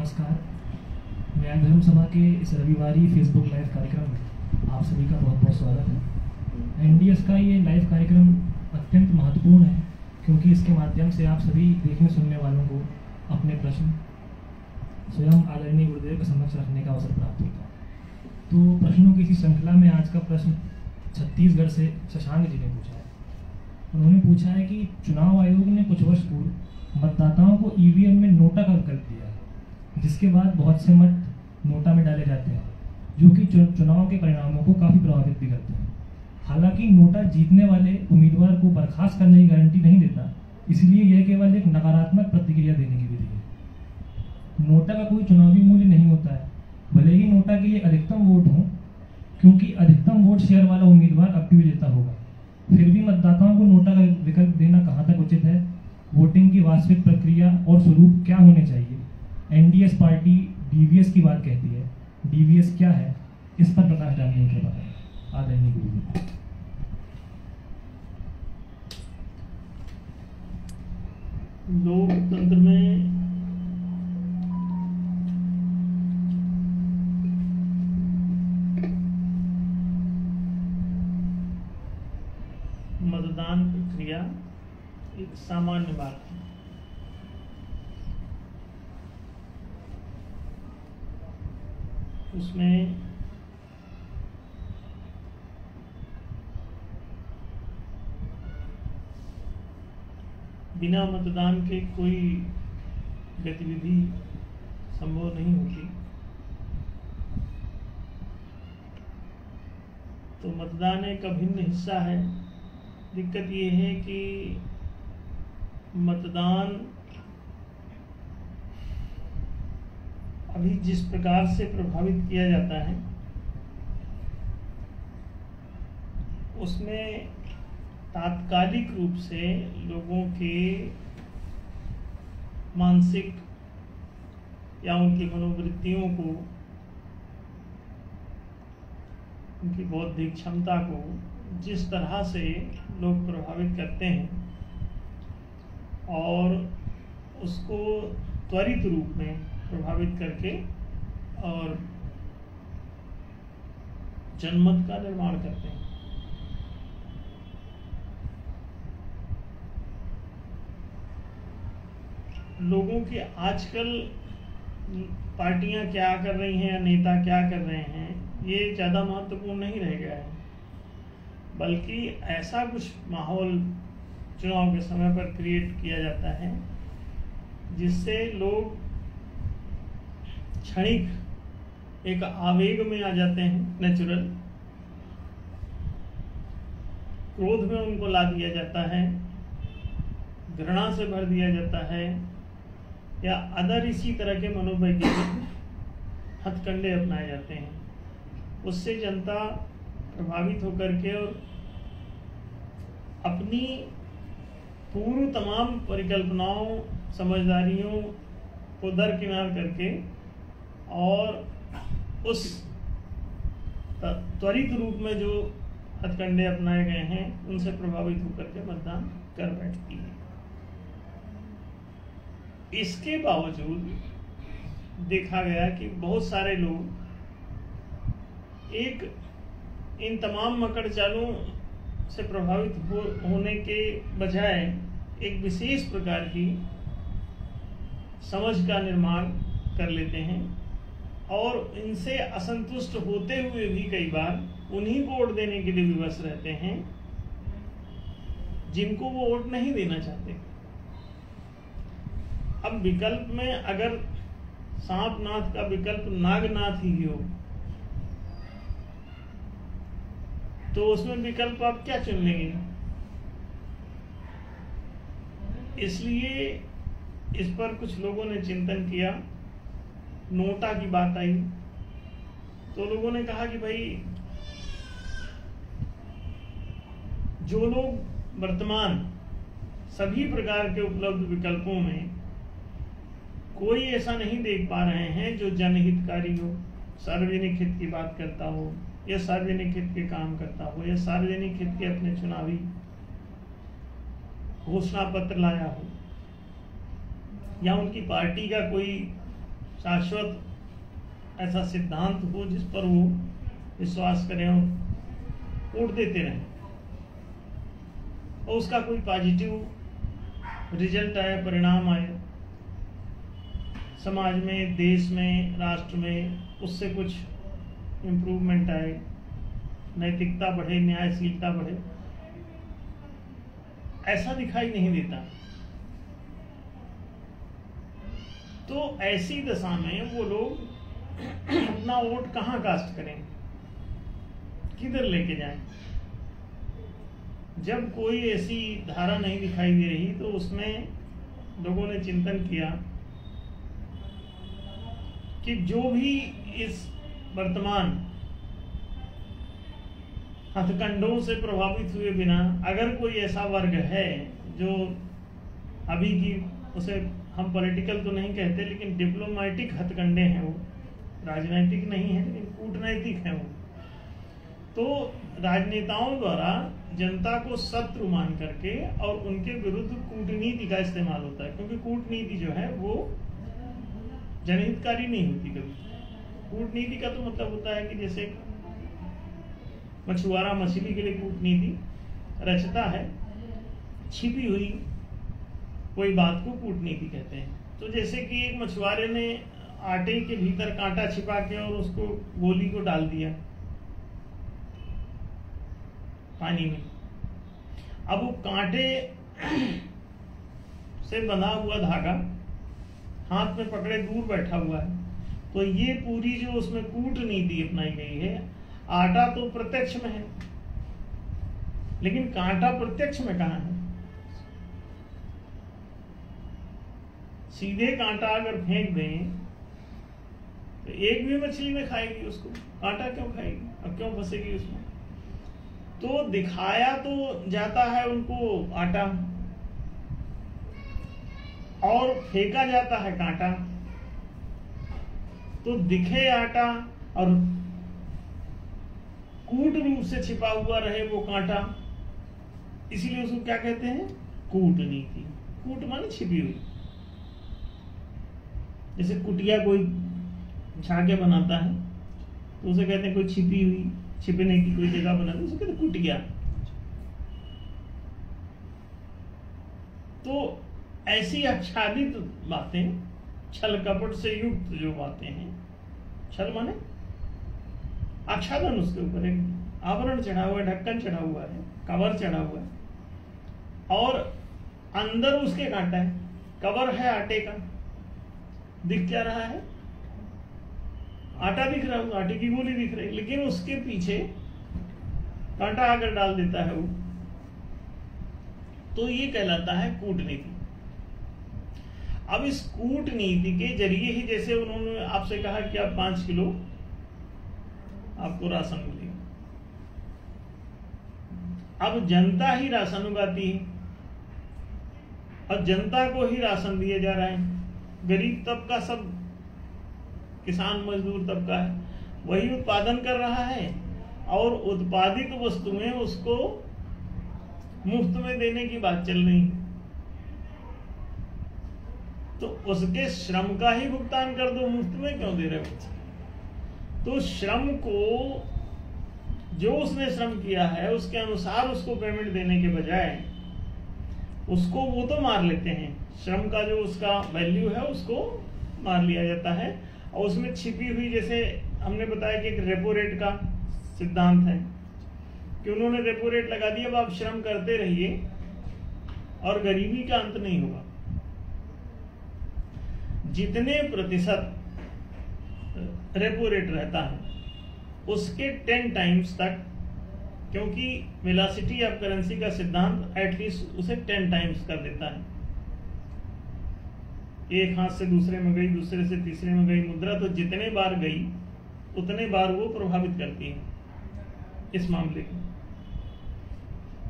नमस्कार। न्याय धर्म सभा के इस रविवारी फेसबुक लाइव कार्यक्रम में आप सभी का बहुत बहुत स्वागत है। एनडीएस का ये लाइव कार्यक्रम अत्यंत महत्वपूर्ण है क्योंकि इसके माध्यम से आप सभी देखने सुनने वालों को अपने प्रश्न स्वयं आदरणीय गुरुदेव के समक्ष रखने का अवसर प्राप्त होता है। तो प्रश्नों की इसी श्रृंखला में आज का प्रश्न छत्तीसगढ़ से शशांक जी ने पूछा है। उन्होंने पूछा है कि चुनाव आयोग ने कुछ वर्ष पूर्व मतदाताओं को ईवीएम में नोटा का विकल्प दिया है, जिसके बाद बहुत से मत नोटा में डाले जाते हैं जो कि चुनाव के परिणामों को काफ़ी प्रभावित भी करते हैं। हालांकि नोटा जीतने वाले उम्मीदवार को बर्खास्त करने की गारंटी नहीं देता, इसलिए यह केवल एक नकारात्मक प्रतिक्रिया देने की विधि है। नोटा का कोई चुनावी मूल्य नहीं होता है, भले ही नोटा के लिए अधिकतम वोट हो, क्योंकि अधिकतम वोट शेयर वाला उम्मीदवार अब भी विजेता होगा। फिर भी मतदाताओं को नोटा का विकल्प देना कहाँ तक उचित है? वोटिंग की वास्तविक प्रक्रिया और स्वरूप क्या होने चाहिए? एनडीएस पार्टी डीवीएस की बात कहती है, डीवीएस क्या है? इस पर प्रकाश डालने के बाद आदरणीय गुरु। लोकतंत्र में मतदान प्रक्रिया एक सामान्य बात है। उसमें बिना मतदान के कोई गतिविधि संभव नहीं होती। तो मतदान एक अभिन्न हिस्सा है। दिक्कत ये है कि मतदान अभी जिस प्रकार से प्रभावित किया जाता है उसमें तात्कालिक रूप से लोगों के मानसिक या उनकी मनोवृत्तियों को, उनकी बौद्धिक क्षमता को जिस तरह से लोग प्रभावित करते हैं और उसको त्वरित रूप में प्रभावित करके और जनमत का निर्माण करते हैं। लोगों के आजकल पार्टियां क्या कर रही हैं या नेता क्या कर रहे हैं ये ज़्यादा महत्वपूर्ण नहीं रह गया है, बल्कि ऐसा कुछ माहौल चुनाव के समय पर क्रिएट किया जाता है जिससे लोग क्षणिक एक आवेग में आ जाते हैं। नेचुरल क्रोध में उनको ला दिया जाता है, घृणा से भर दिया जाता है या अदर इसी तरह के मनोवैज्ञानिक हथकंडे अपनाए जाते हैं। उससे जनता प्रभावित होकर के और अपनी पूर्व तमाम परिकल्पनाओं समझदारियों को दरकिनार करके और उस त्वरित रूप में जो हथकंडे अपनाए गए हैं उनसे प्रभावित होकर के मतदान कर बैठती है। इसके बावजूद देखा गया कि बहुत सारे लोग एक इन तमाम मकड़ चालों से प्रभावित होने के बजाय एक विशेष प्रकार की समझ का निर्माण कर लेते हैं और इनसे असंतुष्ट होते हुए भी कई बार उन्हीं को वोट देने के लिए विवश रहते हैं जिनको वो वोट नहीं देना चाहते। अब विकल्प में अगर सांपनाथ का विकल्प नागनाथ ही हो तो उसमें विकल्प आप क्या चुन लेंगे? इसलिए इस पर कुछ लोगों ने चिंतन किया। नोटा की बात आई तो लोगों ने कहा कि भाई जो लोग वर्तमान सभी प्रकार के उपलब्ध विकल्पों में कोई ऐसा नहीं देख पा रहे हैं जो जनहितकारी हो, सार्वजनिक हित की बात करता हो या सार्वजनिक हित के काम करता हो या सार्वजनिक हित के अपने चुनावी घोषणा पत्र लाया हो या उनकी पार्टी का कोई शाश्वत ऐसा सिद्धांत हो जिस पर वो विश्वास करें और वोट देते रहें और उसका कोई पॉजिटिव रिजल्ट आए, परिणाम आए समाज में, देश में, राष्ट्र में, उससे कुछ इम्प्रूवमेंट आए, नैतिकता बढ़े, न्यायशीलता बढ़े, ऐसा दिखाई नहीं देता। तो ऐसी दशा में वो लोग अपना वोट कहां कास्ट करें, किधर लेके जाएं? जब कोई ऐसी धारा नहीं दिखाई दे रही तो उसमें लोगों ने चिंतन किया कि जो भी इस वर्तमान हथकंडों से प्रभावित हुए बिना अगर कोई ऐसा वर्ग है जो अभी की, उसे हम पॉलिटिकल तो नहीं कहते लेकिन डिप्लोमेटिक हथकंडे हैं, वो राजनीतिक नहीं है लेकिन कूटनैतिक है वो, तो राजनेताओं द्वारा जनता को शत्रु मान करके और उनके विरुद्ध कूटनीति का इस्तेमाल होता है, क्योंकि कूटनीति जो है वो जनहितकारी नहीं होती कभी। कूटनीति का तो मतलब होता है कि जैसे मछुआरा मछली के लिए कूटनीति रचता है, छिपी हुई कोई बात को कूटनीति कहते हैं। तो जैसे कि एक मछुआरे ने आटे के भीतर कांटा छिपा के और उसको गोली को डाल दिया पानी में, अब वो कांटे से बंधा हुआ धागा हाथ में पकड़े दूर बैठा हुआ है, तो ये पूरी जो उसमें कूटनीति अपनाई गई है, आटा तो प्रत्यक्ष में है लेकिन कांटा प्रत्यक्ष में कहां है? सीधे कांटा अगर फेंक दें तो एक भी मछली में खाएगी उसको, कांटा क्यों खाएगी, अब क्यों फंसेगी उसमें? तो दिखाया तो जाता है उनको आटा और फेंका जाता है कांटा, तो दिखे आटा और कूट रूप से छिपा हुआ रहे वो कांटा, इसीलिए उसको क्या कहते हैं? कूटनीति। कूट माने छिपी हुई। जैसे कुटिया कोई झाके बनाता है तो उसे कहते हैं कोई छिपी हुई, छिपने की कोई जगह बना दी, उसे कहते कुटिया। तो ऐसी आच्छादित बातें, छल कपट से युक्त जो बातें हैं, छल माने आच्छादन, उसके ऊपर एक आवरण चढ़ा हुआ है, ढक्कन चढ़ा हुआ है, कवर चढ़ा हुआ है और अंदर उसके कांटा है, कवर है आटे का, दिख क्या रहा है? आटा दिख रहा है, आटे की गोली दिख रही है, लेकिन उसके पीछे कांटा अगर डाल देता है वो, तो ये कहलाता है कूटनीति। अब इस कूटनीति के जरिए ही, जैसे उन्होंने आपसे कहा कि आप 5 किलो आपको राशन मिलेगा, अब जनता ही राशन उगाती है और जनता को ही राशन दिया जा रहा है। गरीब तबका, सब किसान मजदूर तबका है, वही उत्पादन कर रहा है और उत्पादित वस्तुएं उसको मुफ्त में देने की बात चल रही है, तो उसके श्रम का ही भुगतान कर दो, मुफ्त में क्यों दे रहे हो? तो श्रम को, जो उसने श्रम किया है उसके अनुसार उसको पेमेंट देने के बजाय उसको वो तो मार लेते हैं, श्रम का जो उसका वैल्यू है उसको मार लिया जाता है और उसमें छिपी हुई, जैसे हमने बताया कि एक रेपो रेट का सिद्धांत है कि उन्होंने रेपो रेट लगा दिया, अब आप श्रम करते रहिए और गरीबी का अंत नहीं होगा। जितने प्रतिशत रेपो रेट रहता है उसके 10 टाइम्स तक, क्योंकि वेलोसिटी ऑफ करेंसी का सिद्धांत एटलीस्ट उसे 10 टाइम्स कर देता है। एक हाथ से दूसरे में गई, दूसरे से तीसरे में गई मुद्रा, तो जितने बार गई उतने बार वो प्रभावित करती है इस मामले को।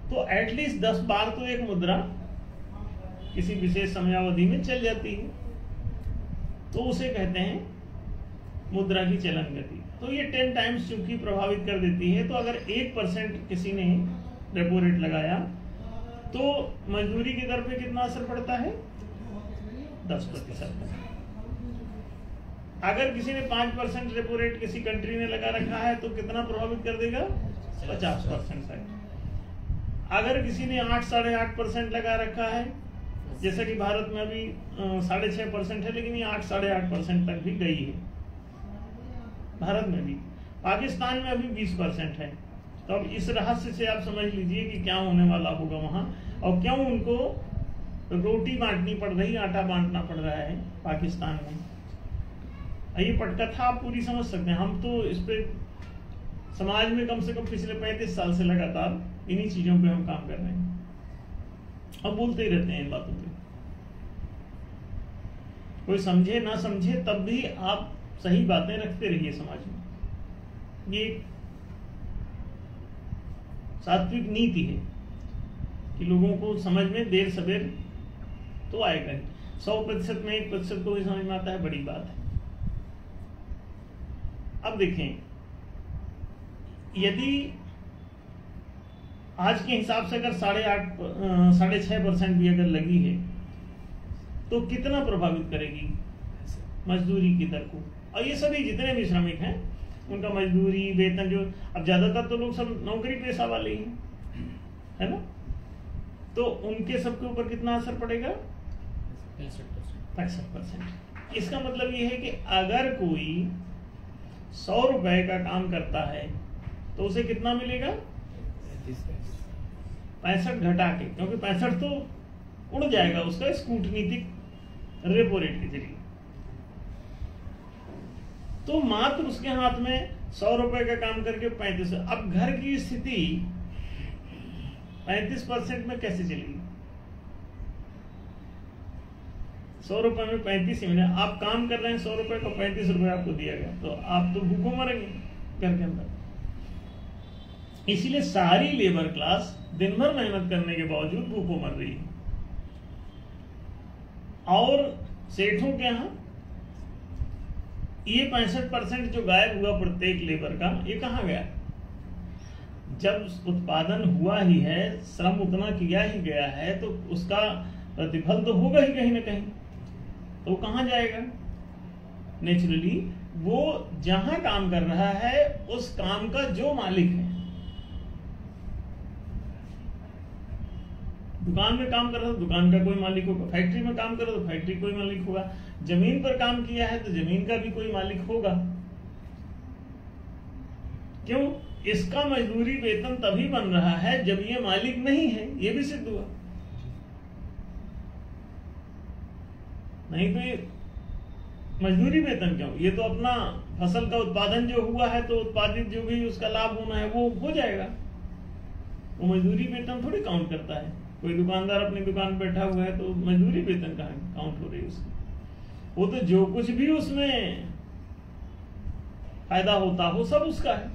तो एटलीस्ट 10 बार तो एक मुद्रा किसी विशेष समयावधि में चल जाती है, तो उसे कहते हैं मुद्रा की चलन गति। तो ये 10 टाइम्स चूंकि प्रभावित कर देती है, तो अगर 1% किसी ने रेपो रेट लगाया तो मजदूरी की दर पे कितना असर पड़ता है? 10%। अगर किसी ने 5% रेपो रेट किसी कंट्री ने लगा रखा है तो कितना प्रभावित कर देगा? 50% तक। अगर किसी ने 8 साढ़े 8% लगा रखा है, जैसा कि भारत में अभी 6.5% है, लेकिन ये 8 साढ़े 8% तक भी गई है भारत में भी। पाकिस्तान में अभी 20% है। तो अब इस रहस्य से आप समझ लीजिए कि क्या होने वाला होगा वहां, और क्यों उनको रोटी बांटनी पड़ रही, आटा बांटना पड़ रहा है पाकिस्तान में। ये पटकथा आप पूरी समझ सकते हैं। हम तो इस पे समाज में कम से कम पिछले 35 साल से लगातार इन्हीं चीजों पे हम काम कर रहे हैं, अब बोलते ही रहते हैं इन बातों पे। कोई समझे ना समझे, तब भी आप सही बातें रखते रहिए समाज में। ये सात्विक नीति है कि लोगों को समझ में देर सवेर तो आएगा ही। 100% में 1% को भी समझ में आता है, बड़ी बात है। अब देखें, यदि आज के हिसाब से अगर 6.5% भी अगर लगी है तो कितना प्रभावित करेगी मजदूरी की दर को? और ये सभी जितने भी श्रमिक हैं उनका मजदूरी वेतन, जो अब ज्यादातर तो लोग सब नौकरी पेशा वाले ही है ना, तो उनके सबके ऊपर कितना असर पड़ेगा? 65%। इसका मतलब ये है कि अगर कोई 100 रुपए का काम करता है तो उसे कितना मिलेगा? 65 घटा के, क्योंकि 65 तो उड़ जाएगा उसका इस कूटनीतिक रेपो रेट के जरिए। तो मात्र उसके हाथ में 100 रुपए का काम करके 35। अब घर की स्थिति 35% में कैसे चलेगी? 100 रुपए में 35 ही मिले। आप काम कर रहे हैं 100 रुपए को 35 रुपए आपको दिया गया, तो आप तो भूखों मरेंगे घर के अंदर। इसीलिए सारी लेबर क्लास दिन भर मेहनत करने के बावजूद भूखों मर रही है। और सेठों के यहां ये 65% जो गायब हुआ प्रत्येक लेबर का, ये कहां गया? जब उत्पादन हुआ ही है, श्रम उतना किया ही गया है, तो उसका प्रतिफल तो होगा ही कहीं ना कहीं, तो वो कहां जाएगा? नेचुरली वो जहां काम कर रहा है उस काम का जो मालिक है, दुकान में काम कर रहा है दुकान का कोई मालिक होगा, फैक्ट्री में काम कर रहा है तो फैक्ट्री कोई मालिक होगा, जमीन पर काम किया है तो जमीन का भी कोई मालिक होगा। क्यों? इसका मजदूरी वेतन तभी बन रहा है जब ये मालिक नहीं है, ये भी सिद्ध हुआ। नहीं तो ये मजदूरी वेतन क्यों? ये तो अपना फसल का उत्पादन जो हुआ है तो उत्पादित जो भी उसका लाभ होना है वो हो जाएगा। वो मजदूरी वेतन थोड़ी काउंट करता है। कोई दुकानदार अपनी दुकान बैठा हुआ है तो मजदूरी वेतन कहाँ काउंट हो रही है उसकी? वो तो जो कुछ भी उसमें फायदा होता हो सब उसका है।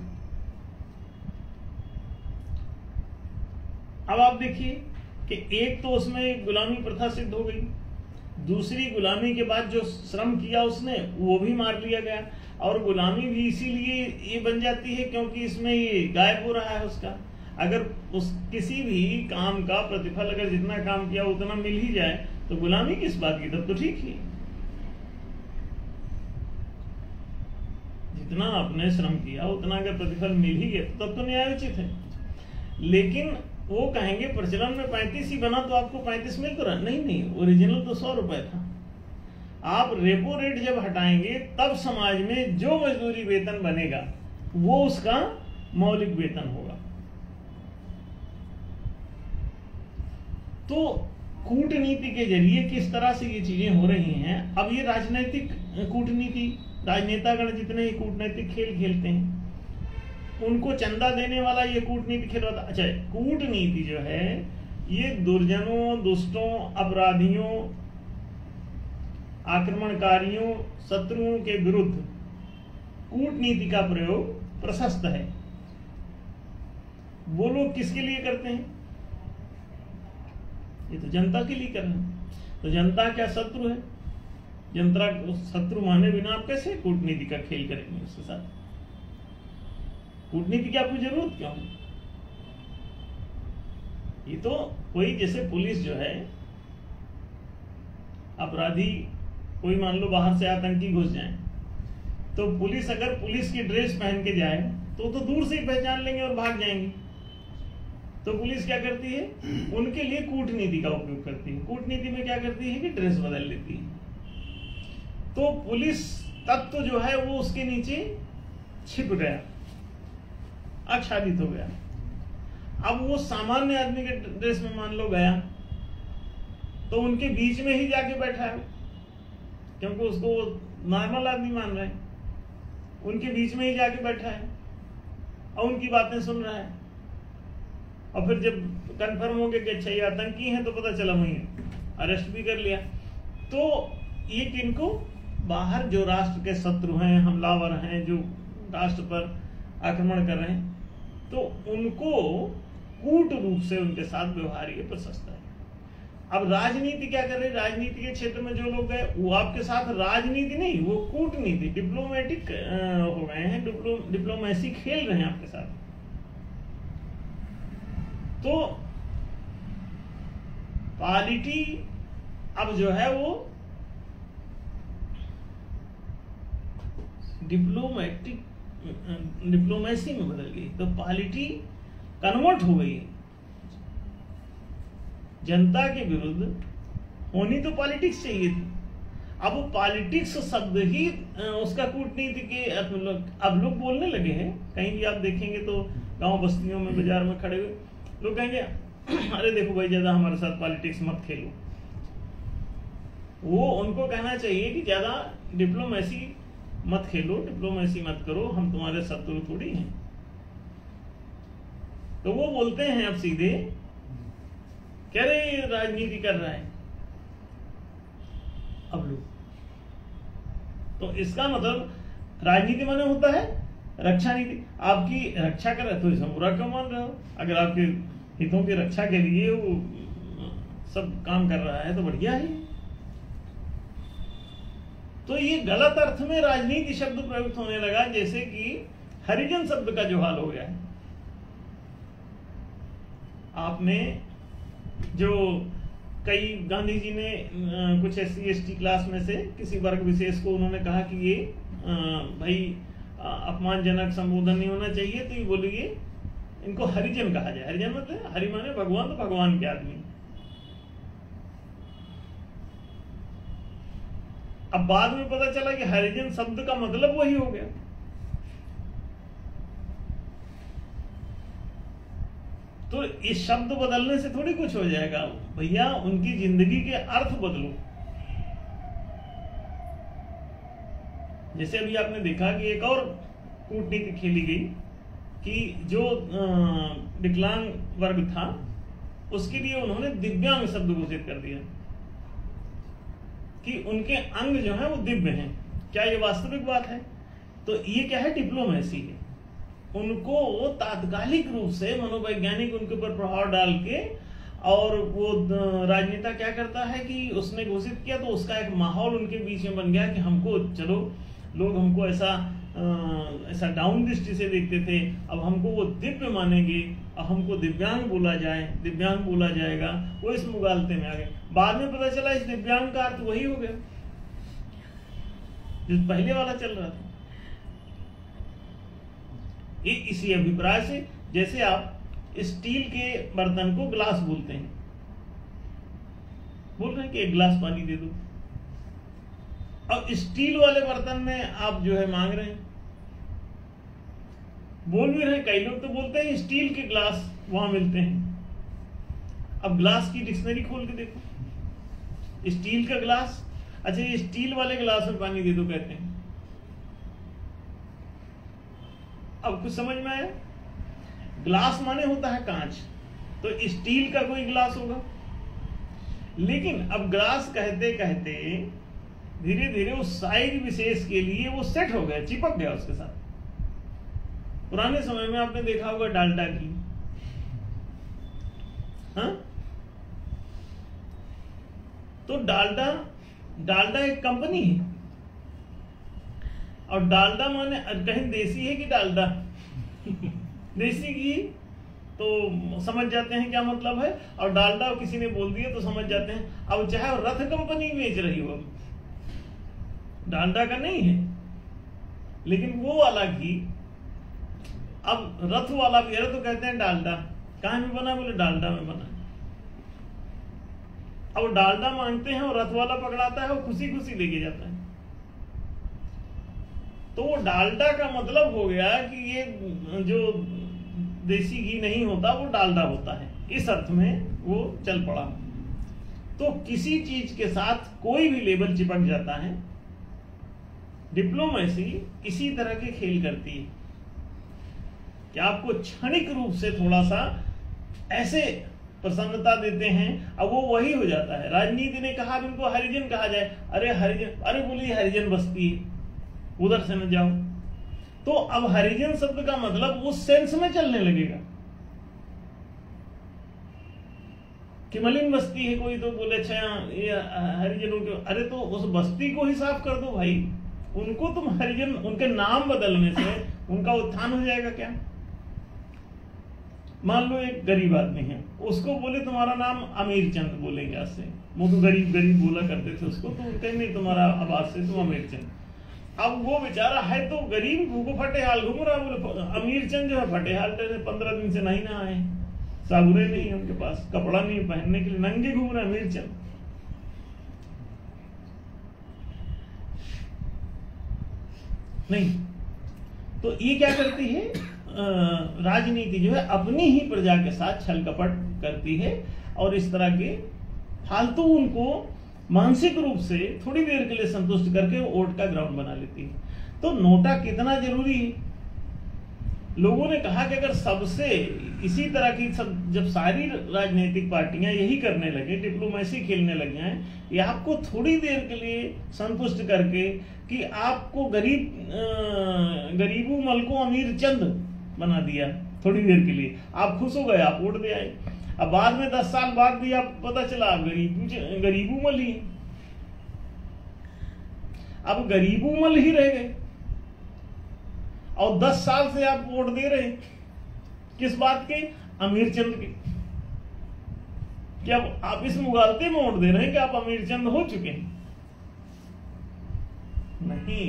अब आप देखिए कि एक तो उसमें गुलामी प्रथा सिद्ध हो गई, दूसरी गुलामी के बाद जो श्रम किया उसने वो भी मार लिया गया, और गुलामी भी इसीलिए ये बन जाती है क्योंकि इसमें ये गायब हो रहा है उसका। अगर उस किसी भी काम का प्रतिफल अगर जितना काम किया उतना मिल ही जाए तो गुलामी किस बात की? तब तो ठीक ही, जितना आपने श्रम किया उतना अगर प्रतिफल मिल ही गया तब तो न्यायोचित है। लेकिन वो कहेंगे प्रचलन में 35 ही बना तो आपको 35 मिल तो रहा नहीं, ओरिजिनल तो 100 रुपए था। आप रेपो रेट जब हटाएंगे तब समाज में जो मजदूरी वेतन बनेगा वो उसका मौलिक वेतन होगा। तो कूटनीति के जरिए किस तरह से ये चीजें हो रही हैं। अब ये राजनीतिक कूटनीति, राजनेतागण जितने ही कूटनीतिक खेल खेलते हैं उनको चंदा देने वाला ये कूटनीति खेल रहा था। अच्छा, कूटनीति जो है ये दुर्जनों, दुष्टों, अपराधियों, आक्रमणकारियों, शत्रुओं के विरुद्ध कूटनीति का प्रयोग प्रशस्त है। वो लोग किसके लिए करते हैं? ये तो जनता के लिए कर रहे हैं। तो जनता क्या शत्रु है? जनता शत्रु माने बिना आप कैसे कूटनीति का खेल करेंगे उसके साथ? कूटनीति की आपको जरूरत क्यों है? ये तो कोई जैसे पुलिस जो है, अपराधी कोई मान लो बाहर से आतंकी घुस जाए तो पुलिस अगर पुलिस की ड्रेस पहन के जाए तो दूर से ही पहचान लेंगे और भाग जाएंगे। तो पुलिस क्या करती है, उनके लिए कूटनीति का उपयोग करती है। कूटनीति में क्या करती है कि ड्रेस बदल लेती है। तो पुलिस तत्व जो है वो उसके नीचे छिप गया, आच्छादित हो गया। अब वो सामान्य आदमी के ड्रेस में मान लो गया, तो उनके बीच में ही जाके बैठा है, क्योंकि उसको नॉर्मल आदमी मान रहे हैं। उनके बीच में ही जाके बैठा है और उनकी बातें सुन रहा है। और फिर जब कंफर्म हो गया कि अच्छा ये आतंकी है, तो पता चला वहीं अरेस्ट भी कर लिया। तो ये किनको, बाहर जो राष्ट्र के शत्रु हैं, हमलावर हैं, जो राष्ट्र पर आक्रमण कर रहे हैं, तो उनको कूट रूप से उनके साथ व्यवहार ये प्रशस्त है। अब राजनीति क्या कर रही है, राजनीति के क्षेत्र में जो लोग गए वो आपके साथ राजनीति नहीं, वो कूटनीति, डिप्लोमेटिक हो गए हैं, डिप्लोमेसी खेल रहे हैं आपके साथ। तो पॉलिटी अब जो है वो डिप्लोमेसी में बदल गई। तो पॉलिटी कन्वर्ट हो गई। जनता के विरुद्ध होनी तो पॉलिटिक्स चाहिए थी, अब वो पॉलिटिक्स शब्द ही उसका कूटनीति के अब लोग बोलने लगे हैं। कहीं भी आप देखेंगे तो गांव बस्तियों में, बाजार में खड़े हुए लोग कहेंगे अरे देखो भाई, ज्यादा हमारे साथ पॉलिटिक्स मत खेलो। वो उनको कहना चाहिए कि ज्यादा डिप्लोमेसी मत खेलो, डिप्लोमेसी मत करो, हम तुम्हारे शत्रु थोड़ी हैं। तो वो बोलते हैं अब सीधे, कह रहे राजनीति कर रहा है अब लोग। तो इसका मतलब राजनीति माने होता है रक्षा नीति। आपकी रक्षा कर रहे तो इसमें बुरा क्यों मान रहे हो? अगर आपके हितों की रक्षा के लिए वो सब काम कर रहा है तो बढ़िया है। तो ये गलत अर्थ में राजनीति शब्द प्रयुक्त होने लगा, जैसे कि हरिजन शब्द का जो हाल हो गया है। आपने जो कई गांधी जी ने कुछ SC/ST क्लास में से किसी वर्ग विशेष को उन्होंने कहा कि ये भाई अपमानजनक संबोधन नहीं होना चाहिए, तो ये बोलिए इनको हरिजन कहा जाए। हरिजन मतलब हरि माने भगवान, तो भगवान के आदमी। अब बाद में पता चला कि हरिजन शब्द का मतलब वही हो गया। तो इस शब्द बदलने से थोड़ी कुछ हो जाएगा भैया, उनकी जिंदगी के अर्थ बदलो। जैसे अभी आपने देखा कि एक और कूटनीति खेली गई कि जो विकलांग वर्ग था उसके लिए उन्होंने दिव्यांग शब्द घोषित कर दिया कि उनके अंग जो है वो दिव्य हैं। क्या ये वास्तविक बात है? तो ये क्या है, डिप्लोमेसी है। उनको वो तात्कालिक रूप से मनोवैज्ञानिक उनके ऊपर प्रभाव डाल के, और वो राजनेता क्या करता है कि उसने घोषित किया तो उसका एक माहौल उनके बीच में बन गया कि हमको, चलो लोग हमको ऐसा डाउन दृष्टि से देखते थे, अब हमको वो दिव्य मानेंगे, अब हमको दिव्यांग बोला जाएगा। वो इस मुगालते में आ गए। बाद में पता चला इस दिव्यांग का अर्थ वही हो गया जो पहले वाला चल रहा था। इसी अभिप्राय से, जैसे आप स्टील के बर्तन को ग्लास बोलते हैं, बोल रहे हैं कि एक गिलास पानी दे दो, अब स्टील वाले बर्तन में आप जो है मांग रहे हैं, बोल भी रहे। कई लोग तो बोलते हैं स्टील के ग्लास वहां मिलते हैं। अब ग्लास की डिक्शनरी खोल के देखो, स्टील का ग्लास, अच्छा ये स्टील वाले ग्लास में पानी दे दो कहते हैं। अब कुछ समझ में आया? ग्लास माने होता है कांच, तो स्टील का कोई ग्लास होगा। लेकिन अब ग्लास कहते कहते धीरे धीरे उस साइज विशेष के लिए वो सेट हो गया, चिपक गया उसके साथ। पुराने समय में आपने देखा होगा डाल्डा की, हाँ? तो डाल्डा एक कंपनी है, और डाल्डा माने कहीं देसी है कि डाल्डा देसी घी, तो समझ जाते हैं क्या मतलब है। और डाल्डा किसी ने बोल दिया तो समझ जाते हैं। अब चाहे रथ कंपनी बेच रही हो, डाल्डा का नहीं है, लेकिन वो वाला घी, अब रथ वाला भी, तो कहते हैं डालडा, कहाँ में बना, बोले डालडा में बना। अब डालडा मांगते हैं और रथ वाला पकड़ाता है और खुशी खुशी लेके जाता है। तो वो डालडा का मतलब हो गया कि ये जो देसी घी नहीं होता वो डालडा होता है, इस अर्थ में वो चल पड़ा। तो किसी चीज के साथ कोई भी लेबल चिपक जाता है। डिप्लोमेसी इसी तरह के खेल करती है कि आपको क्षणिक रूप से थोड़ा सा ऐसे प्रसन्नता देते हैं, अब वो वही हो जाता है। राजनीति ने कहा इनको हरिजन कहा जाए, अरे हरिजन, अरे बोलिए हरिजन बस्ती है, उधर से न जाओ। तो अब हरिजन शब्द का मतलब उस सेंस में चलने लगेगा कि मलिन बस्ती है कोई, तो बोले अच्छा ये हरिजनों के, अरे तो उस बस्ती को ही साफ कर दो भाई, उनको तुम हरिजन, उनके नाम बदलने से उनका उत्थान हो जाएगा क्या? मान लो एक गरीब आदमी है, उसको बोले तुम्हारा नाम अमीर चंद बोलेंगे आज से, वो तो गरीब गरीब बोला करते थे उसको, तो कहीं नहीं तुम्हारा अब आज से तुम अमीर चंद। अब वो बेचारा है तो गरीब, वो फटेहाल घूम रहा, बोले अमीर चंद जो है फटेहाल, 15 दिन से नहीं नहाए, साबुने नहीं है उनके पास, कपड़ा नहीं पहनने के लिए, नंगे घूम रहे अमीर चंद। नहीं, तो ये क्या करती है, राजनीति जो है अपनी ही प्रजा के साथ छल कपट करती है और इस तरह के फालतू उनको मानसिक रूप से थोड़ी देर के लिए संतुष्ट करके वोट का ग्राउंड बना लेती है। तो नोटा कितना जरूरी है? लोगों ने कहा कि अगर सबसे इसी तरह की जब सारी राजनीतिक पार्टियां यही करने लगे, डिप्लोमेसी खेलने लग जाएं, ये आपको थोड़ी देर के लिए संतुष्ट करके कि आपको गरीबू मल को अमीर चंद बना दिया थोड़ी देर के लिए, आप खुश हो गए, आप वोट दे आए। अब बाद में 10 साल बाद भी आप पता चला आप गरीबू मल ही, अब गरीबू मल ही रह गए और 10 साल से आप वोट दे रहे किस बात के? अमीर चंद के। क्या आप इस मुगालते में वोट दे रहे हैं कि आप अमीर चंद हो चुके हैं? नहीं,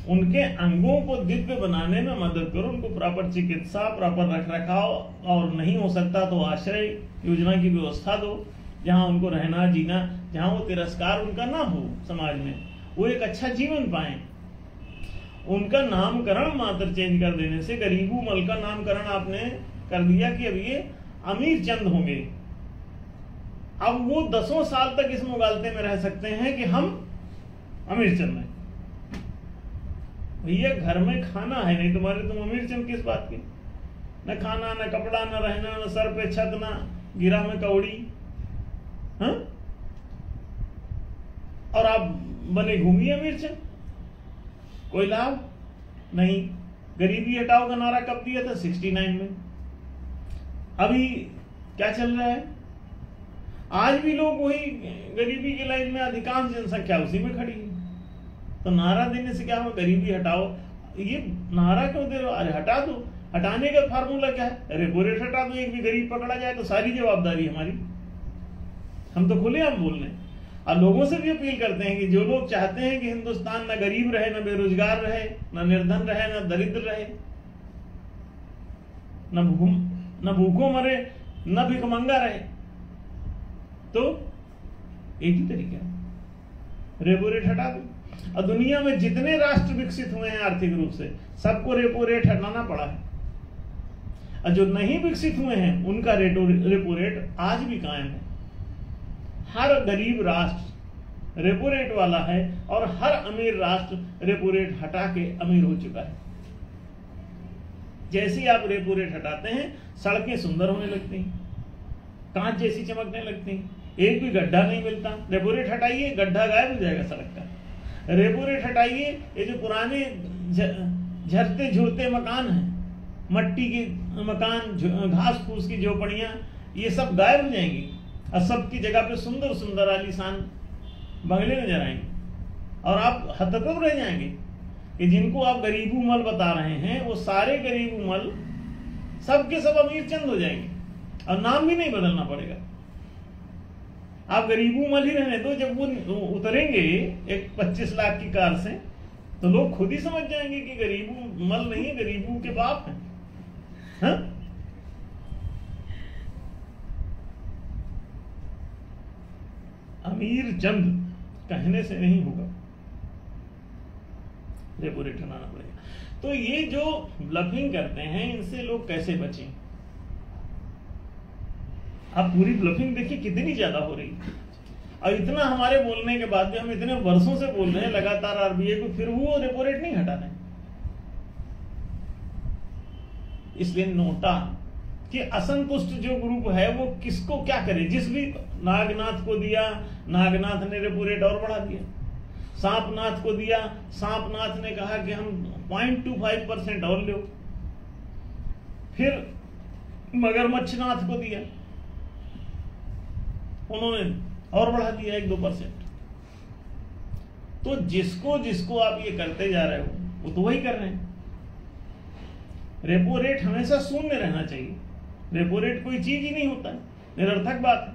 उनके अंगों को दिव्य बनाने में मदद करो, उनको प्रॉपर चिकित्सा, प्रॉपर रखरखाव, और नहीं हो सकता तो आश्रय योजना की व्यवस्था दो, जहां उनको रहना जीना, जहां वो तिरस्कार उनका ना हो समाज में, वो एक अच्छा जीवन पाए। उनका नामकरण मात्र चेंज कर देने से, गरीबू मल का नामकरण आपने कर दिया कि अब ये अमीर चंद होंगे, अब वो 10 साल तक इस मुगालते में रह सकते हैं कि हम अमीर चंद हैं। भैया घर में खाना है नहीं तुम्हारे, तुम अमीर चंद किस बात के? न खाना, न कपड़ा, न रहना, न सर पे छत, न गिरा में कौड़ी, हाँ? और आप बने घूमिए अमीर चंद, कोई लाभ नहीं। गरीबी हटाओ का नारा कब दिया था? 69 में। अभी क्या चल रहा है? आज भी लोग वही गरीबी की लाइन में, अधिकांश जनसंख्या उसी में खड़ी है। तो नारा देने से क्या हो? गरीबी हटाओ, ये नारा क्यों दे रहे हो? अरे हटा दो। हटाने का फार्मूला क्या है? रेपो रेट हटा दो, एक भी गरीब पकड़ा जाए तो सारी जवाबदारी हमारी। हम तो खुले हम बोल रहे हैं और लोगों से भी अपील करते हैं कि जो लोग चाहते हैं कि हिंदुस्तान न गरीब रहे, न बेरोजगार रहे, न निर्धन रहे, न दरिद्र रहे, न भूखों मरे, न भिखमंगा रहे, तो एक ही तरीका है, रेपो रेट हटा दो। और दुनिया में जितने राष्ट्र विकसित हुए हैं आर्थिक रूप से, सबको रेपो रेट हटाना पड़ा है। और जो नहीं विकसित हुए हैं उनका रेपो रेट आज भी कायम है। हर गरीब राष्ट्र रेपो रेट वाला है और हर अमीर राष्ट्र रेपो रेट हटा के अमीर हो चुका है। जैसे ही आप रेपो रेट हटाते हैं, सड़कें सुंदर होने लगती हैं, कांच जैसी चमकने लगती हैं, एक भी गड्ढा नहीं मिलता। रेपो रेट हटाइए, गड्ढा गायब हो जाएगा सड़क का। रेपो रेट हटाइए, ये जो पुराने झरते झुरते मकान हैं, मट्टी के मकान, घास फूस की झोपड़ियां, ये सब गायब हो जाएंगी और सबकी जगह पे सुंदर सुंदर आलीशान बंगले नजर आएंगे। और आप हतप्रभ रह जाएंगे कि जिनको आप गरीबू मल बता रहे हैं, वो सारे गरीबू मल सबके सब अमीर चंद हो जाएंगे और नाम भी नहीं बदलना पड़ेगा। आप गरीबू मल ही रहने दो। जब वो उतरेंगे एक 25 लाख की कार से, तो लोग खुद ही समझ जाएंगे कि गरीबों मल नहीं, गरीबों के बाप हैं। हाँ? अमीर चंद कहने से नहीं होगा, रेपो रेट हटाना पड़ेगा। तो ये जो ब्लफिंग करते हैं इनसे लोग कैसे बचें? आप पूरी ब्लफिंग देखिए कितनी ज्यादा हो रही है, और इतना हमारे बोलने के बाद भी हम इतने वर्षों से बोल रहे हैं लगातार आरबीआई को, फिर वो रेपो रेट नहीं हटा रहे। इसलिए नोटा कि असंतुष्ट जो ग्रुप है वो किसको क्या करे, जिस भी नागनाथ को दिया, नागनाथ ने रेपो रेट और बढ़ा दिया। सांपनाथ को दिया, सांपनाथ ने कहा कि हम 0.25% और लो। फिर मगरमच्छनाथ को दिया, उन्होंने और बढ़ा दिया 1-2%। तो जिसको जिसको आप ये करते जा रहे हो वो तो वही कर रहे हैं। रेपो रेट हमेशा शून्य रहना चाहिए। रेपो रेट कोई चीज ही नहीं होता है, निरर्थक बात है।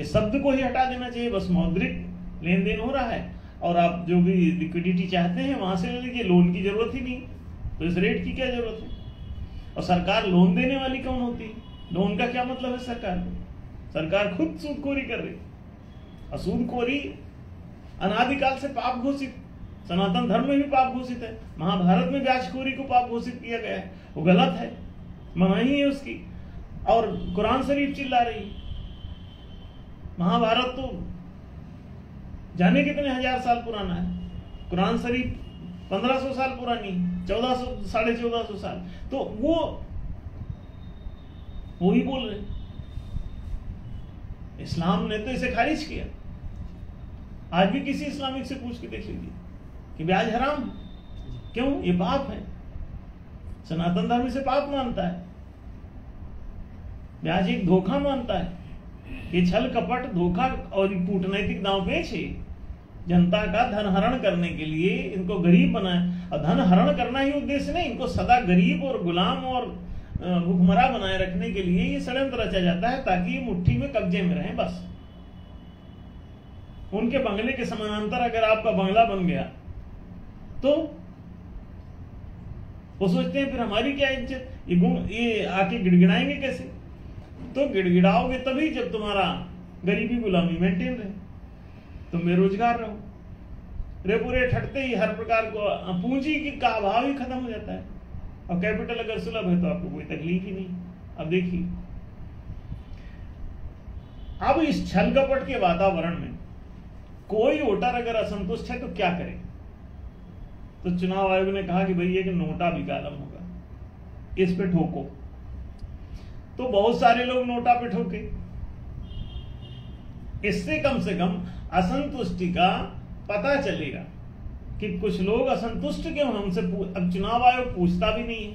इस शब्द को ही हटा देना चाहिए। बस मौद्रिक लेन देन हो रहा है और आप जो भी लिक्विडिटी चाहते हैं वहां से ले लीजिए, लोन की जरूरत ही नहीं, तो इस रेट की क्या जरूरत है? और सरकार लोन देने वाली कौन होती है? लोन का क्या मतलब है सरकार को? सरकार खुद सूदखोरी कर रही, और सूदखोरी अनादिकाल से पाप घोषित, सनातन धर्म में भी पाप घोषित है। महाभारत में ब्याजखोरी को पाप घोषित किया गया है, वो गलत है, मनाही है उसकी। और कुरान शरीफ चिल्ला रही। महाभारत तो जाने कितने हजार साल पुराना है, कुरान शरीफ 1500 साल पुरानी, 1400 1450 साल। तो वो ही बोल रहे। इस्लाम ने तो इसे खारिज किया। आज भी किसी इस्लामिक से पूछ के देख लीजिए कि ब्याज हराम, क्यों? ये पाप है। सनातन धर्म इसे पाप मानता है। ब्याज एक धोखा मानता है। ये छल कपट, धोखा और कूटनैतिक दांवपेच है। जनता का धन हरण करने के लिए इनको गरीब बनाए, और धन हरण करना ही उद्देश्य नहीं, इनको सदा गरीब और गुलाम और भूखमरा बनाए रखने के लिए ये षड्यंत्र रचा जाता है, ताकि ये मुट्ठी में कब्जे में रहें। बस उनके बंगले के समानांतर अगर आपका बंगला बन गया तो वो सोचते हैं फिर हमारी क्या इज्जत, ये आके गिड़गिड़ाएंगे कैसे? तो गिड़गिड़ाओगे तभी जब तुम्हारा गरीबी गुलामी मेंटेन रहे, तुम बेरोजगार रहो। रेपो रेट हटते ही हर प्रकार को पूंजी का अभाव ही खत्म हो जाता है, और कैपिटल अगर सुलभ है तो आपको कोई तकलीफ ही नहीं। अब देखिए, अब इस छल कपट के वातावरण में कोई वोटर अगर असंतुष्ट है तो क्या करे? तो चुनाव आयोग ने कहा कि भाई ये नोटा विकालम होगा, इस पे ठोको। तो बहुत सारे लोग नोटा पे ठोके। इससे कम से कम असंतुष्टि का पता चलेगा कि कुछ लोग असंतुष्ट क्यों हैं हमसे। अब चुनाव आयोग पूछता भी नहीं है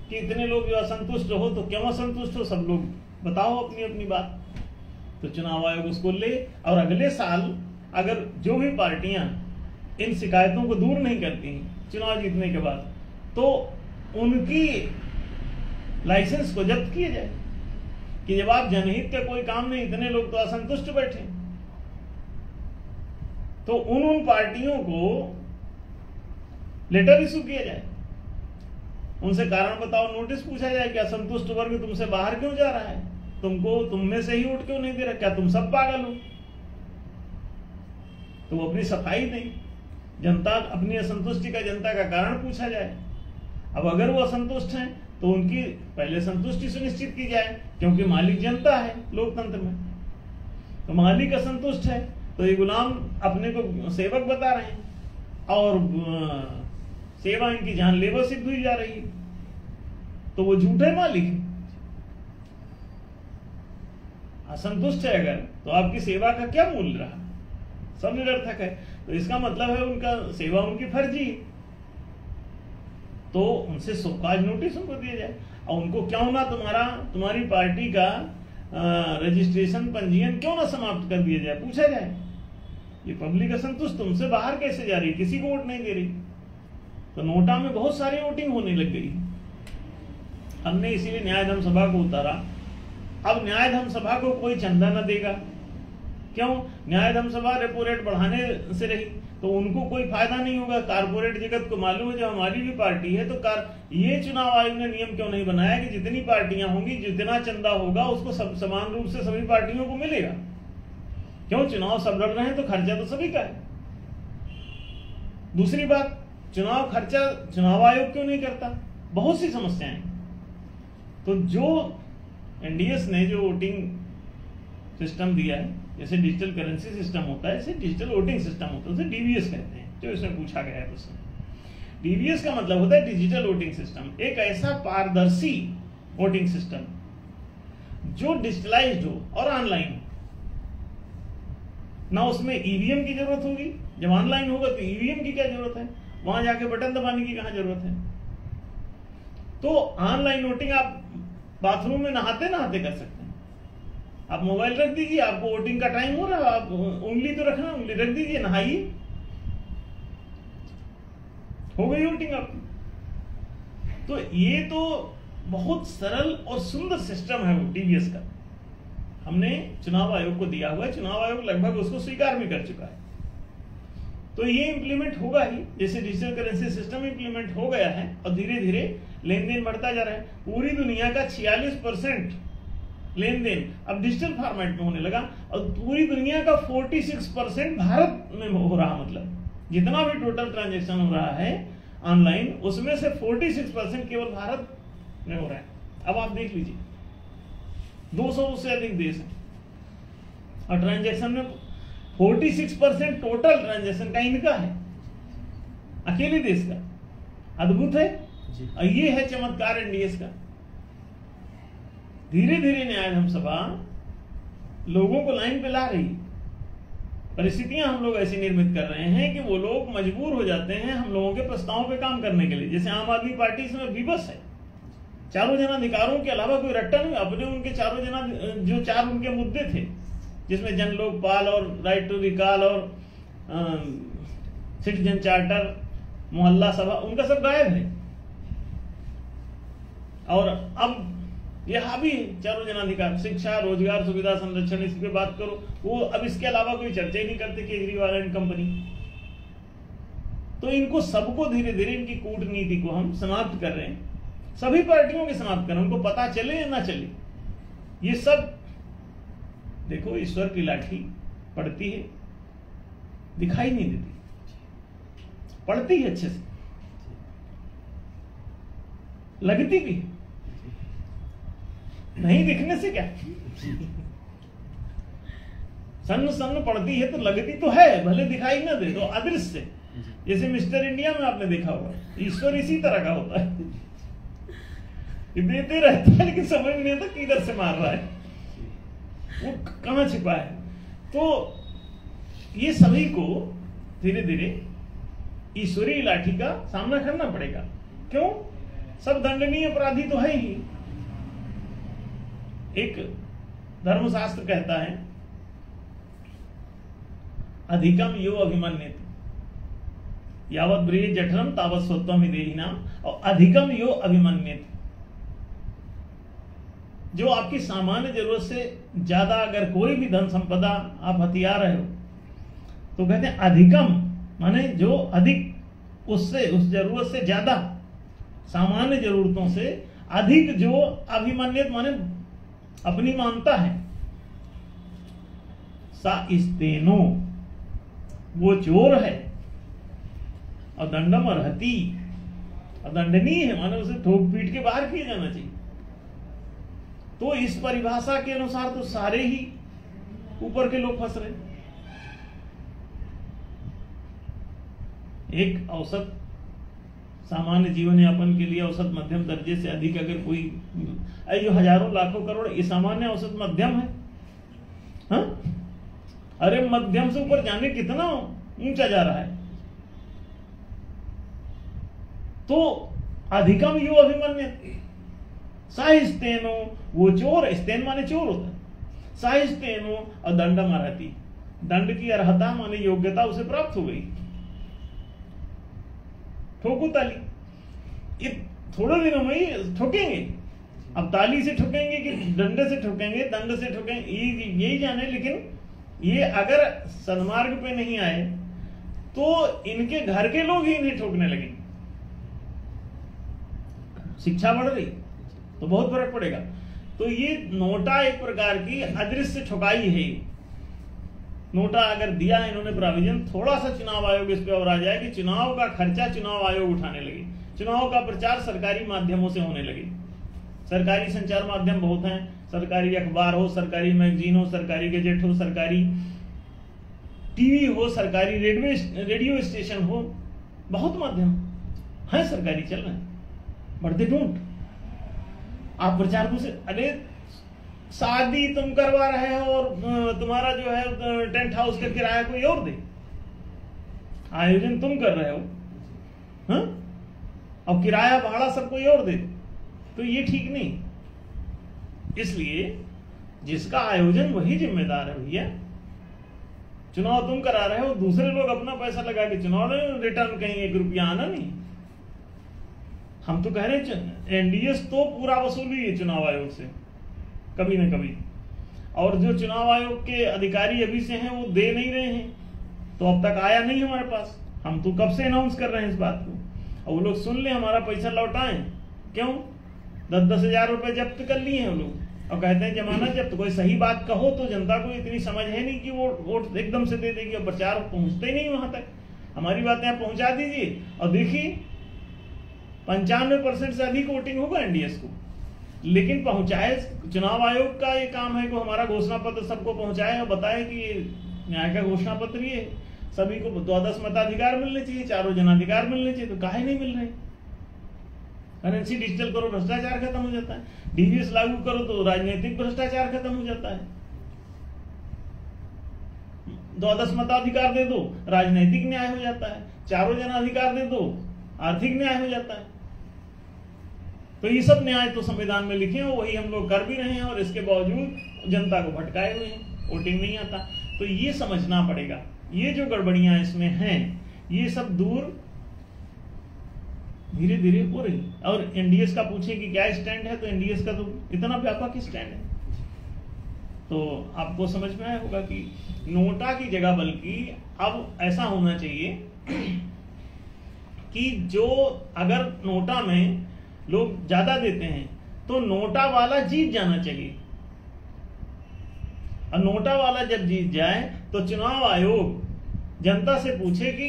कि इतने लोग जो असंतुष्ट हो तो क्यों असंतुष्ट हो, सब लोग बताओ अपनी अपनी बात। तो चुनाव आयोग उसको ले, और अगले साल अगर जो भी पार्टियां इन शिकायतों को दूर नहीं करती हैं चुनाव जीतने के बाद, तो उनकी लाइसेंस को जब्त किया जाए कि जब आप जनहित का कोई काम नहीं, इतने लोग तो असंतुष्ट बैठे, तो उन पार्टियों को लेटर इशू किया जाए, उनसे कारण बताओ, नोटिस पूछा जाए कि असंतुष्ट वर्ग तुमसे बाहर क्यों जा रहा है, तुमको तुम में से ही वोट क्यों नहीं दे रहा, क्या तुम सब पागल हो? तो वो अपनी सफाई नहीं, जनता अपनी असंतुष्टि का जनता का कारण पूछा जाए। अब अगर वो असंतुष्ट हैं तो उनकी पहले संतुष्टि सुनिश्चित की जाए, क्योंकि मालिक जनता है लोकतंत्र में। तो मालिक असंतुष्ट है तो ये गुलाम अपने को सेवक बता रहे हैं, और सेवा इनकी जानलेवा सिद्ध हुई जा रही है, तो वो झूठे मालिक है। असंतुष्ट है अगर, तो आपकी सेवा का क्या मूल्य रहा? सब निरर्थक है। तो इसका मतलब है उनका सेवा उनकी फर्जी है, तो उनसे शोकाज नोटिस उनको दिया जाए, और उनको क्यों ना तुम्हारी पार्टी का रजिस्ट्रेशन पंजीयन क्यों ना समाप्त कर दिया जाए, पूछा जाए। ये पब्लिक असंतुष्ट तुमसे बाहर कैसे जा रही, किसी को वोट नहीं दे रही। तो नोटा में बहुत सारी वोटिंग होने लग गई। हमने इसीलिए न्याय धर्म सभा को उतारा। अब न्याय धर्म सभा को कोई चंदा न देगा, क्यों? न्याय धर्म सभा रेपो रेट बढ़ाने से रही, तो उनको कोई फायदा नहीं होगा। कारपोरेट जगत को मालूम है, जो हमारी भी पार्टी है, तो ये चुनाव आयोग ने नियम क्यों नहीं बनाया कि जितनी पार्टियां होंगी, जितना चंदा होगा उसको सब समान रूप से सभी पार्टियों को मिलेगा? क्यों? चुनाव सब लड़ रहे हैं तो खर्चा तो सभी का है। दूसरी बात, चुनाव खर्चा चुनाव आयोग क्यों नहीं करता? बहुत सी समस्याएं। तो जो एनडीएस ने जो वोटिंग सिस्टम दिया है, जैसे डिजिटल करेंसी सिस्टम होता है, इसे डिजिटल वोटिंग सिस्टम होता है, उसे डीवीएस कहते हैं, जो इसमें पूछा गया है प्रश्न। डीवीएस का मतलब होता है डिजिटल वोटिंग सिस्टम, एक ऐसा पारदर्शी वोटिंग सिस्टम जो डिजिटलाइज्ड हो और ऑनलाइन हो। ना उसमें ईवीएम की जरूरत होगी, जब ऑनलाइन होगा तो ईवीएम की क्या जरूरत है, वहां जाके बटन दबाने की कहां जरूरत है। तो ऑनलाइन वोटिंग आप बाथरूम में नहाते नहाते कर सकते हैं। आप मोबाइल रख दीजिए, आपको वोटिंग का टाइम हो रहा है, आप उंगली तो रखना, उंगली रख दीजिए, नहाइए, हो गई वोटिंग आपकी। तो ये तो बहुत सरल और सुंदर सिस्टम है वो डीवीएस का, हमने चुनाव आयोग को दिया हुआ है। चुनाव आयोग लगभग उसको स्वीकार भी कर चुका है। तो ये इंप्लीमेंट होगा ही, जैसे डिजिटल करेंसी सिस्टम इंप्लीमेंट हो गया है और धीरे धीरे लेन देन बढ़ता जा रहा है। पूरी दुनिया का 46% लेन देन अब डिजिटल फॉर्मेट में होने लगा और पूरी दुनिया का 46% भारत में हो रहा। मतलब जितना भी टोटल ट्रांजैक्शन हो रहा है ऑनलाइन, उसमें से 46% केवल भारत में हो रहा है। अब आप देख लीजिए, 200 से अधिक देश है और ट्रांजैक्शन में 46% टोटल ट्रांजैक्शन का इनका है, अकेले देश का। अद्भुत है। और ये है चमत्कार एनडीएस का। धीरे धीरे न्याय धर्म सभा लोगों को लाइन पे ला रही है। परिस्थितियां हम लोग ऐसी निर्मित कर रहे हैं कि वो लोग मजबूर हो जाते हैं हम लोगों के प्रस्तावों पे काम करने के लिए। जैसे आम आदमी पार्टी इसमें विवश है, चारों जनाधिकारों के अलावा कोई रट्टा नहीं। अपने उनके चारों जना जो चार उनके मुद्दे थे, जिसमें जन लोकपाल और राइट टू रिकॉल और सिटीजन चार्टर, मोहल्ला सभा, उनका सब गायब है। और अब ये हावी चारों जनाधिकार, शिक्षा, रोजगार, सुविधा, संरक्षण, इस पे बात करो, वो अब इसके अलावा कोई चर्चा ही नहीं करते केजरीवाल एंड कंपनी। तो इनको सबको धीरे धीरे इनकी कूटनीति को हम समाप्त कर रहे हैं, सभी पार्टियों के समाप्त कर रहे हैं। उनको पता चले या ना चले, ये सब देखो ईश्वर की लाठी पड़ती है, दिखाई नहीं देती, पड़ती है अच्छे से, लगती भी नहीं, दिखने से क्या, सन्न सन्न पड़ती है तो लगती तो है, भले दिखाई ना दे, तो अदृश्य। जैसे मिस्टर इंडिया में आपने देखा होगा, ईश्वर इसी तरह का होता है, देते रहता है लेकिन समझ नहीं आता किधर से मार रहा है, वो कहां छिपा है। तो ये सभी को धीरे धीरे ईश्वरीय लाठी का सामना करना पड़ेगा। क्यों? सब दंडनीय अपराधी तो है ही। एक धर्मशास्त्र कहता है, अधिकम यो अभिमन्यते यावत् ब्रीहि जठरम तावत् स्वत्वम विदेहिनाम, और अधिकम यो अभिमन्यते, जो आपकी सामान्य जरूरत से ज्यादा अगर कोई भी धन संपदा आप हथिया रहे हो, तो कहते हैं अधिकम माने जो अधिक, उससे उस जरूरत से ज्यादा, सामान्य जरूरतों से अधिक जो अभिमन्यत माने अपनी मानता है, सा इस्तेनो, वो चोर है, और दंडम अर्हति, और दंडनीय है, माने उसे ठोक पीट के बाहर किया जाना चाहिए। तो इस परिभाषा के अनुसार तो सारे ही ऊपर के लोग फंस रहे। एक औसत सामान्य जीवन यापन के लिए औसत मध्यम दर्जे से अधिक अगर कोई, जो हजारों लाखों करोड़, ये सामान्य औसत मध्यम है। हाँ? अरे मध्यम से ऊपर जाने कितना ऊंचा जा रहा है। तो अधिकम यो अभिमन्यते साहिस्तेनो, वो चोर, स्तेन माने चोर होता है, साहिस्तेनो, और दंडम अर्हति, दंड की अर्हता माने योग्यता उसे प्राप्त हो गई। ठोको ताली, ये थोड़े दिनों में ही ठोकेंगे। अब ताली से ठोकेंगे कि डंडे से ठोकेंगे, दंड से ठोकेंगे, यही जाने, लेकिन ये अगर सन्मार्ग पे नहीं आए तो इनके घर के लोग ही इन्हें ठोकने लगेंगे। शिक्षा बढ़ रही तो बहुत फर्क पड़ेगा। तो ये नोटा एक प्रकार की अदृश्य ठुकाई है। नोटा अगर दिया है इन्होंने प्रोविजन, थोड़ा सा चुनाव आयोग इस पे और आ जाए कि चुनाव का खर्चा चुनाव आयोग उठाने लगे, चुनाव का प्रचार सरकारी माध्यमों से होने लगे। सरकारी संचार माध्यम बहुत हैं, सरकारी अखबार हो, सरकारी मैगजीन हो, सरकारी गजेट हो, सरकारी टीवी हो, सरकारी रेडियो स्टेशन हो, बहुत माध्यम है सरकारी चल रहे हैं, बट दे डोंट। आप प्रचार को से अरे शादी तुम करवा रहे हो और तुम्हारा जो है टेंट हाउस का किराया कोई और दे, आयोजन तुम कर रहे हो, हाँ? और किराया भाड़ा सब कोई और दे, तो ये ठीक नहीं। इसलिए जिसका आयोजन वही जिम्मेदार है भैया। चुनाव तुम करा रहे हो, दूसरे लोग अपना पैसा लगा के चुनाव रिटर्न कहीं 1 रुपया आना नहीं। हम तो कह रहे एनडीएस तो पूरा वसूली है चुनाव आयोग से कभी न कभी, और जो चुनाव आयोग के अधिकारी अभी से हैं वो दे नहीं रहे हैं, तो अब तक आया नहीं हमारे पास। हम तो कब से अनाउंस कर रहे हैं इस बात को, और वो लोग सुन ले हमारा पैसा लौटाएं। क्यों 10-10 हजार रुपए जब्त कर लिए हैं वो लोग, और कहते हैं जमानत जब्त। कोई सही बात कहो तो जनता को इतनी समझ है नहीं कि वो वोट एकदम से दे देगी, और प्रचार पहुंचते ही नहीं वहां तक। हमारी बातें आप पहुंचा दीजिए और देखिए 95% से अधिक वोटिंग होगा एनडीएस को, लेकिन पहुंचाए चुनाव आयोग का ये काम है कि हमारा घोषणा पत्र सबको पहुंचाए और बताए कि न्याय का घोषणा पत्र ये सभी को 12 मताधिकार मिलने चाहिए, 4 जनाधिकार मिलने चाहिए, तो काहे नहीं मिल रहे। करेंसी डिजिटल करो, भ्रष्टाचार खत्म हो जाता है। डीवीएस लागू करो तो राजनीतिक भ्रष्टाचार खत्म हो जाता है। 12 मताधिकार दे दो, राजनीतिक न्याय हो जाता है। 4 जनाधिकार दे दो, आर्थिक न्याय हो जाता है। तो ये सब न्याय तो संविधान में लिखे हैं, वही हम लोग कर भी रहे हैं, और इसके बावजूद जनता को भटकाए हुए हैं, वोटिंग नहीं आता। तो ये समझना पड़ेगा, ये जो गड़बड़ियां इसमें हैं ये सब दूर धीरे धीरे हो रही। और एनडीएस का पूछे कि क्या स्टैंड है, तो एनडीएस का तो इतना व्यापक स्टैंड है, तो आपको समझ में आया होगा कि नोटा की जगह बल्कि अब ऐसा होना चाहिए कि जो अगर नोटा में लोग ज्यादा देते हैं तो नोटा वाला जीत जाना चाहिए, और नोटा वाला जब जीत जाए तो चुनाव आयोग जनता से पूछे कि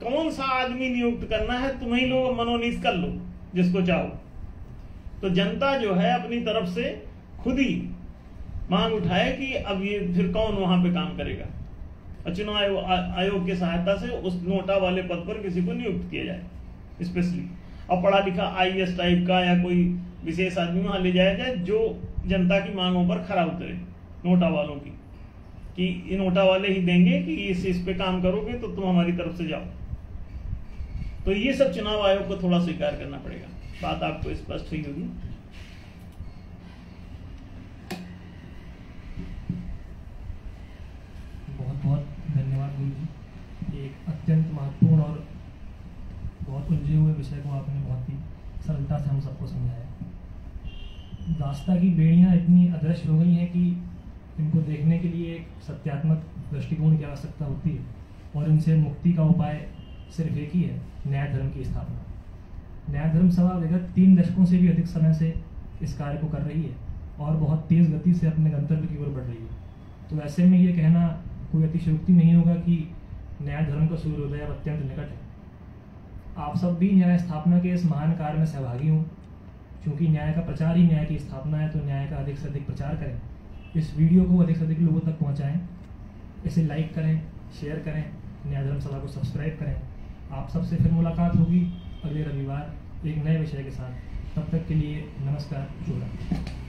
कौन सा आदमी नियुक्त करना है, तुम ही लोग मनोनीत कर लो जिसको चाहो। तो जनता जो है अपनी तरफ से खुद ही मांग उठाए कि अब ये फिर कौन वहां पे काम करेगा, और चुनाव आयोग की सहायता से उस नोटा वाले पद पर किसी को नियुक्त किया जाए स्पेशली, और पढ़ा लिखा आईएएस टाइप का या कोई विशेष आदमी वहां ले जाया जाए जो जनता की मांगों पर खरा उतरे, नोटा वालों की, कि ये नोटा वाले ही देंगे कि इस पे काम करोगे तो तुम हमारी तरफ से जाओ। तो ये सब चुनाव आयोग को थोड़ा स्वीकार करना पड़ेगा। बात आपको स्पष्ट हुई होगी। बहुत बहुत धन्यवाद गुरु जी। एक अत्यंत महत्वपूर्ण और बहुत उलझे हुए विषय को आपने बहुत ही सरलता से हम सबको समझाया। दास्ता की बेड़ियां इतनी अदृश्य हो गई हैं कि इनको देखने के लिए एक सत्यात्मक दृष्टिकोण की आवश्यकता होती है, और इनसे मुक्ति का उपाय सिर्फ एक ही है, न्याय धर्म की स्थापना। न्याय धर्म सभा विगत 3 दशकों से भी अधिक समय से इस कार्य को कर रही है और बहुत तेज गति से अपने गंतव्य की ओर बढ़ रही है। तो ऐसे में ये कहना कोई अतिशयोक्ति नहीं होगा कि न्याय धर्म का सूर्योदय अब अत्यंत निकट है। आप सब भी न्याय स्थापना के इस महान कार्य में सहभागी हों। क्योंकि न्याय का प्रचार ही न्याय की स्थापना है, तो न्याय का अधिक से अधिक प्रचार करें, इस वीडियो को अधिक से अधिक लोगों तक पहुंचाएं, इसे लाइक करें, शेयर करें, न्याय धर्म सभा को सब्सक्राइब करें। आप सबसे फिर मुलाकात होगी अगले रविवार एक नए विषय के साथ। तब तक के लिए नमस्कार, शुभ रात्रि।